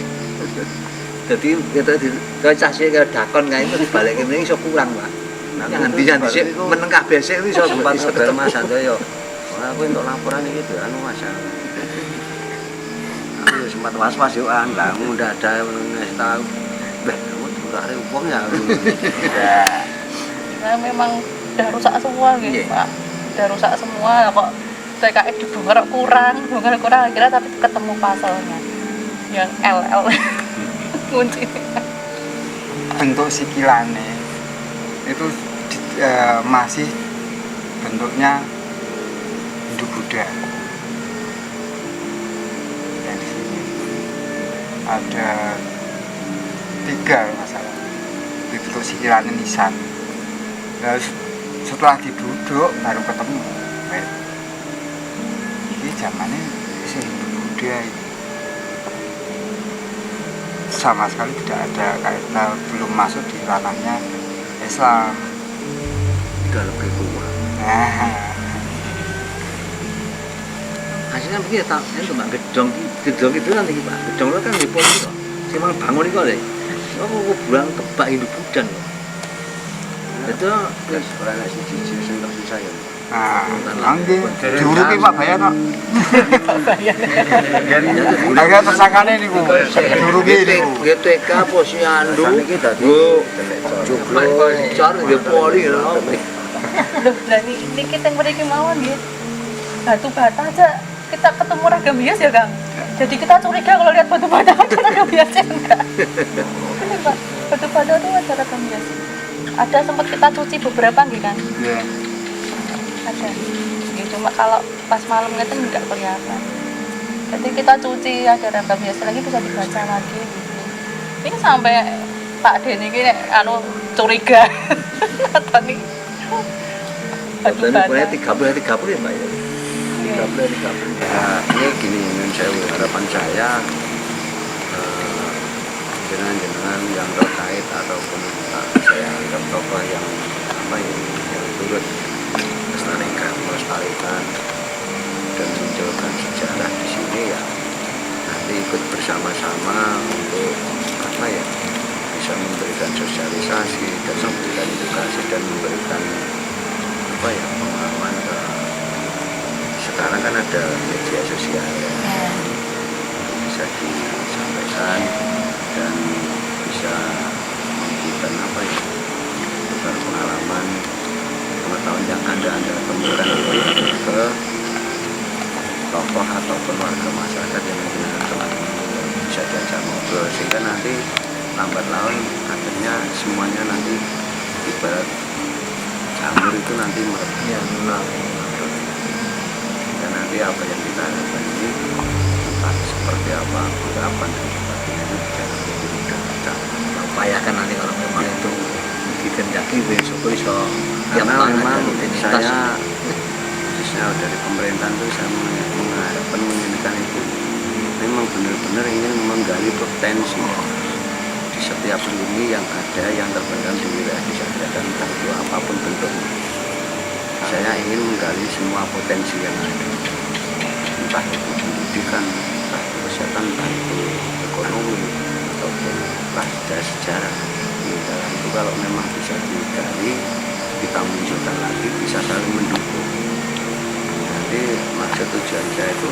Jadi kita di cah sih ke dakon kae itu dibalik ini iso kurang Pak. Nanti meneng kabeh sik iso sempat saudara Mas Santoyo. Aku untuk laporan gitu anu Mas. Aku sempat was-was yo lah udah ada yang tahu. Beh, kamu juga ada uang ya. Nah, memang udah rusak semua gitu Pak. Udah rusak semua kok TKF dibongkar kurang akhirnya tapi ketemu pasalnya yang LL kunci. Bentuk sikilannya itu masih bentuknya Hindu Buddha. Yang di sini ada 3 masalah. Bentuk sikilannya nisan. Terus setelah diduduk baru ketemu. Ini zamannya si Hindu Buddha ini. Sama sekali tidak ada kaitan, belum masuk di ranahnya Islam. Udah lebih tua. Hasilnya begini tak, itu Mbak gedong itu nanti Pak. Gedong itu kan di pom itu. Cuma bangun itu deh. Aku kuburan kebak Hindu Buddha loh. Itu sekolah nasi cici sentak saya. Angge diuruki Pak Bayan kok. Agak tersangkane niku. Diuruki niku. GTK Posyandu. Bu joglo cari di poli lho. Loh, lah ini kita yang beri kemauan ya. Batu bata aja kita ketemu ragam bias ya Kang. Jadi kita curiga kalau lihat batu bata ada ragam biasnya enggak. Benar Pak, batu bata itu ada ragam bias. Ada sempat kita cuci beberapa gitu kan. Iya. Ada. Ya, cuma kalau pas malam itu enggak kelihatan. Jadi kita cuci ada ragam bias lagi bisa dibaca lagi gitu. Ini sampai Pak Denny ini anu curiga. Atau nih batu bata. Ini 30 ya Mbak ya. 30. Ya, ini gini harapan saya jenengan yang terkait ataupun saya anggap tokoh yang turut melestarikan dan munculkan sejarah di sini ya nanti ikut bersama-sama untuk bisa memberikan sosialisasi dan memberikan edukasi dan memberikan pengalaman ke sekarang kan ada media sosial ya, bisa disampaikan dan bisa memberikan tukar pengalaman pengetahuan yang anda temukan ke tokoh ataupun warga masyarakat yang telah bisa diajak ngobrol sehingga nanti lambat laun akhirnya semuanya nanti ibarat jamur itu nanti merebak. Dan nanti apa yang kita harapkan ini entah seperti apa harapan dan sebagainya itu jangan mudah kita upayakan nanti kalau memang itu dikendaki besok bisa karena memang saya khususnya dari pemerintahan itu saya mengharapkan menginginkan itu memang benar-benar ingin menggali potensi di setiap lini yang ada yang terpendam di wilayah desa dan entah itu apapun bentuknya. Saya ingin menggali semua potensi yang ada. entah itu pendidikan, entah itu kesehatan, entah itu ekonomi ataupun entah sejarah. Di dalam itu kalau memang bisa digali, kita munculkan lagi, bisa saling mendukung. Nanti maksud tujuan saya itu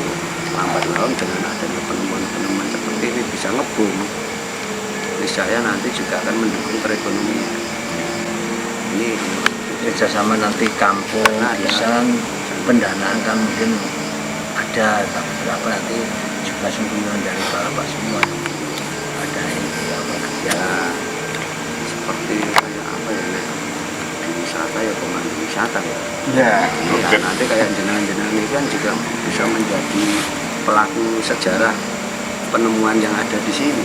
lambat laun dengan adanya penemuan-penemuan seperti ini bisa ngebum. Niscaya nanti juga akan mendukung perekonomian. Ini kerjasama nanti kampung, desa, pendanaan kan mungkin ada beberapa nanti juga sumbangan dari Bapak semua. Ada ini ya seperti kayak apa ya, di wisata ya, pemandu wisata ya. Ya. Ya, nanti kayak jenengan-jenengan ini kan juga bisa menjadi pelaku sejarah penemuan yang ada di sini.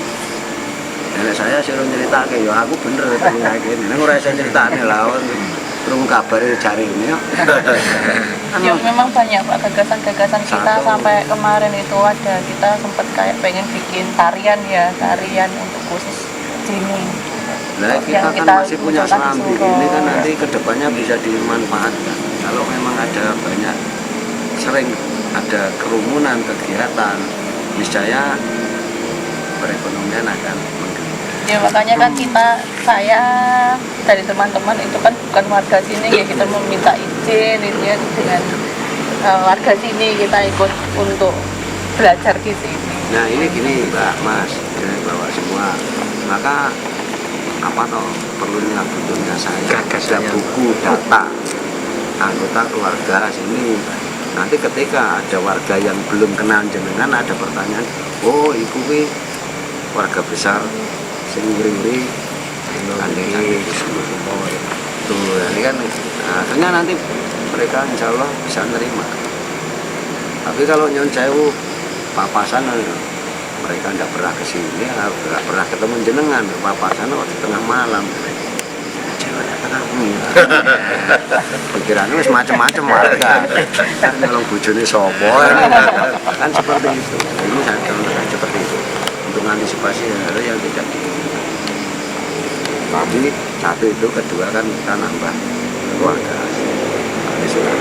Nenek saya suruh cerita kayak ya aku bener kayak gini. Nek ora iso critane lah terus kabar cari ini ya. Ya memang banyak Pak gagasan-gagasan kita Satu. sampai kemarin itu ada kita sempat kayak pengen bikin tarian untuk khusus sini. Nah, kita Yang kan kita masih punya munculkan di serambi Suro. ini kan nanti kedepannya bisa dimanfaatkan. Kalau memang ada banyak sering ada kerumunan kegiatan, niscaya perekonomian akan menggeliat. Ya makanya kan saya dari teman-teman itu kan bukan warga sini ya, kita meminta izin itu ya dengan warga sini kita ikut untuk belajar di sini. Nah ini gini Mbak Mas, ini bawa semua. Maka apa toh perlunya butuhnya saya ada buku data anggota keluarga sini. Nanti ketika ada warga yang belum kenal jenengan ada pertanyaan, oh iku kuwi warga besar sing nguri-nguri kandeng semua. Tuh, ini kan akhirnya nanti mereka insya Allah bisa nerima. Tapi kalau nyon sewu papasan mereka tidak pernah ke sini, tidak pernah ketemu jenengan. Papasan waktu tengah malam. Cewek tengah pikirannya wis macam-macam warga. Kan kalau bojone sapa kan seperti itu. Nah, ini saya contohkan seperti itu untuk antisipasi hal yang tidak diinginkan. Tapi satu itu, kedua kan kita nambah keluarga. Ini sudah